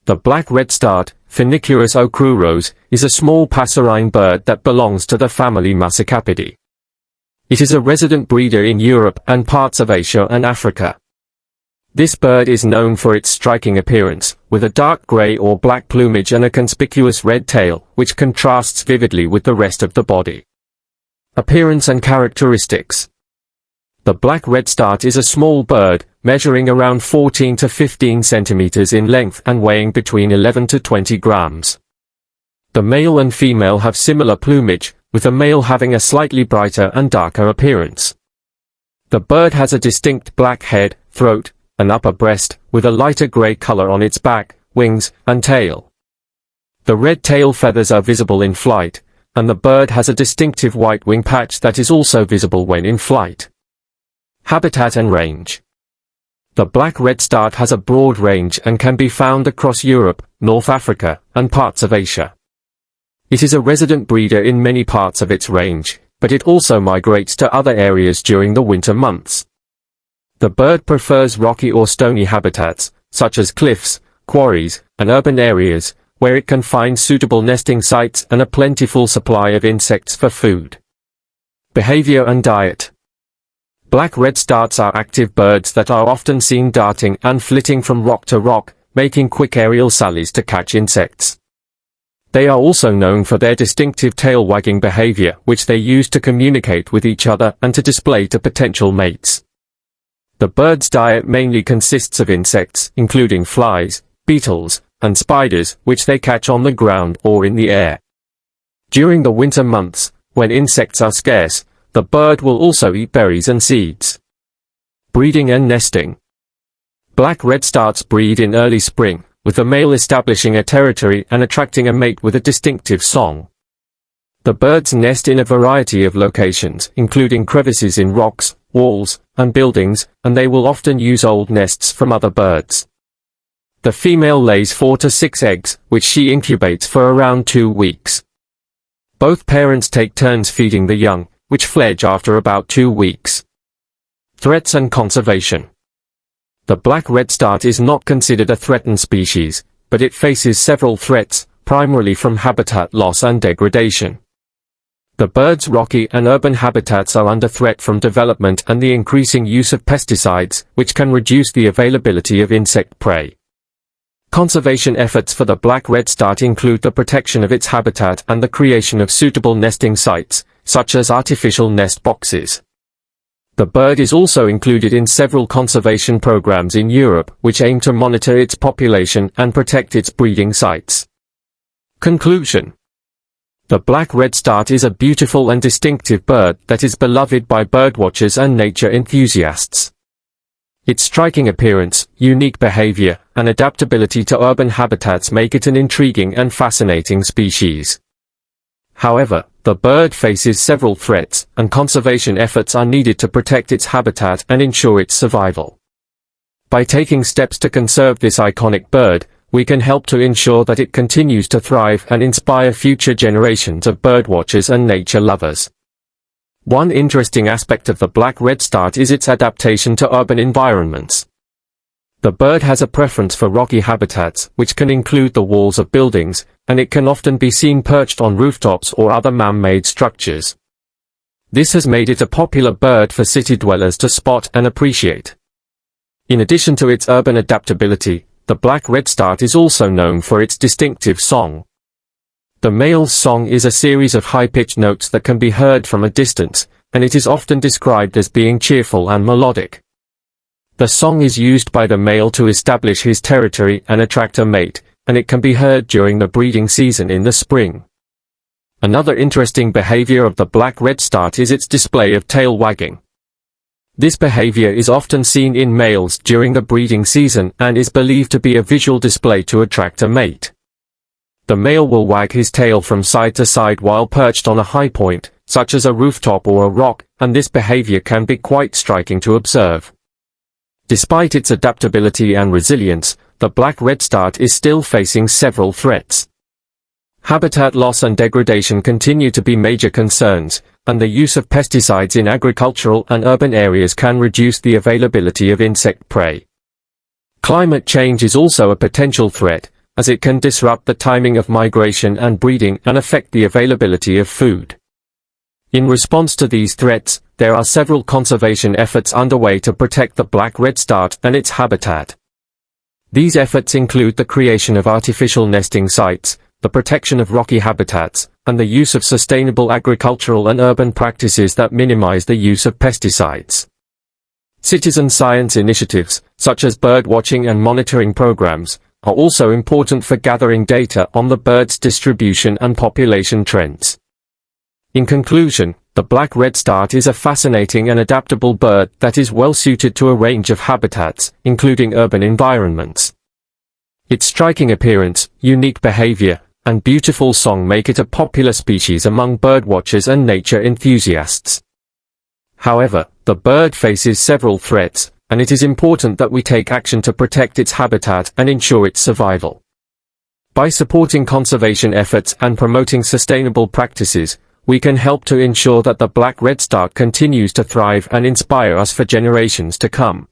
The black redstart, Phoenicurus ocruros, is a small passerine bird that belongs to the family Massicapidae. It is a resident breeder in Europe and parts of Asia and Africa. This bird is known for its striking appearance, with a dark grey or black plumage and a conspicuous red tail, which contrasts vividly with the rest of the body. Appearance and characteristics. The black redstart is a small bird, measuring around 14 to 15 centimeters in length and weighing between 11 to 20 grams. The male and female have similar plumage, with the male having a slightly brighter and darker appearance. The bird has a distinct black head, throat, and upper breast, with a lighter grey color on its back, wings, and tail. The red tail feathers are visible in flight, and the bird has a distinctive white wing patch that is also visible when in flight. Habitat and range. The black redstart has a broad range and can be found across Europe, North Africa, and parts of Asia. It is a resident breeder in many parts of its range, but it also migrates to other areas during the winter months. The bird prefers rocky or stony habitats, such as cliffs, quarries, and urban areas, where it can find suitable nesting sites and a plentiful supply of insects for food. Behavior and diet. Black redstarts are active birds that are often seen darting and flitting from rock to rock, making quick aerial sallies to catch insects. They are also known for their distinctive tail-wagging behavior, which they use to communicate with each other and to display to potential mates. The bird's diet mainly consists of insects, including flies, beetles, and spiders, which they catch on the ground or in the air. During the winter months, when insects are scarce, the bird will also eat berries and seeds. Breeding and nesting. Black redstarts breed in early spring, with the male establishing a territory and attracting a mate with a distinctive song. The birds nest in a variety of locations, including crevices in rocks, walls, and buildings, and they will often use old nests from other birds. The female lays 4 to 6 eggs, which she incubates for around 2 weeks. Both parents take turns feeding the young, which fledge after about 2 weeks. Threats and conservation. The black redstart is not considered a threatened species, but it faces several threats, primarily from habitat loss and degradation. The bird's rocky and urban habitats are under threat from development and the increasing use of pesticides, which can reduce the availability of insect prey. Conservation efforts for the black redstart include the protection of its habitat and the creation of suitable nesting sites, such as artificial nest boxes. The bird is also included in several conservation programs in Europe, which aim to monitor its population and protect its breeding sites. Conclusion. The black redstart is a beautiful and distinctive bird that is beloved by birdwatchers and nature enthusiasts. Its striking appearance, unique behavior, and adaptability to urban habitats make it an intriguing and fascinating species. However, the bird faces several threats, and conservation efforts are needed to protect its habitat and ensure its survival. By taking steps to conserve this iconic bird, we can help to ensure that it continues to thrive and inspire future generations of birdwatchers and nature lovers. One interesting aspect of the black redstart is its adaptation to urban environments. The bird has a preference for rocky habitats, which can include the walls of buildings, and it can often be seen perched on rooftops or other man-made structures. This has made it a popular bird for city dwellers to spot and appreciate. In addition to its urban adaptability, the black redstart is also known for its distinctive song. The male's song is a series of high-pitched notes that can be heard from a distance, and it is often described as being cheerful and melodic. The song is used by the male to establish his territory and attract a mate, and it can be heard during the breeding season in the spring. Another interesting behavior of the black redstart is its display of tail wagging. This behavior is often seen in males during the breeding season and is believed to be a visual display to attract a mate. The male will wag his tail from side to side while perched on a high point, such as a rooftop or a rock, and this behavior can be quite striking to observe. Despite its adaptability and resilience, the black redstart is still facing several threats. Habitat loss and degradation continue to be major concerns, and the use of pesticides in agricultural and urban areas can reduce the availability of insect prey. Climate change is also a potential threat, as it can disrupt the timing of migration and breeding and affect the availability of food. In response to these threats, there are several conservation efforts underway to protect the black redstart and its habitat. These efforts include the creation of artificial nesting sites, the protection of rocky habitats, and the use of sustainable agricultural and urban practices that minimize the use of pesticides. Citizen science initiatives, such as bird watching and monitoring programs, are also important for gathering data on the bird's distribution and population trends. In conclusion, the black redstart is a fascinating and adaptable bird that is well suited to a range of habitats, including urban environments. Its striking appearance, unique behavior, and beautiful song make it a popular species among birdwatchers and nature enthusiasts. However, the bird faces several threats, and it is important that we take action to protect its habitat and ensure its survival. By supporting conservation efforts and promoting sustainable practices, we can help to ensure that the black redstart continues to thrive and inspire us for generations to come.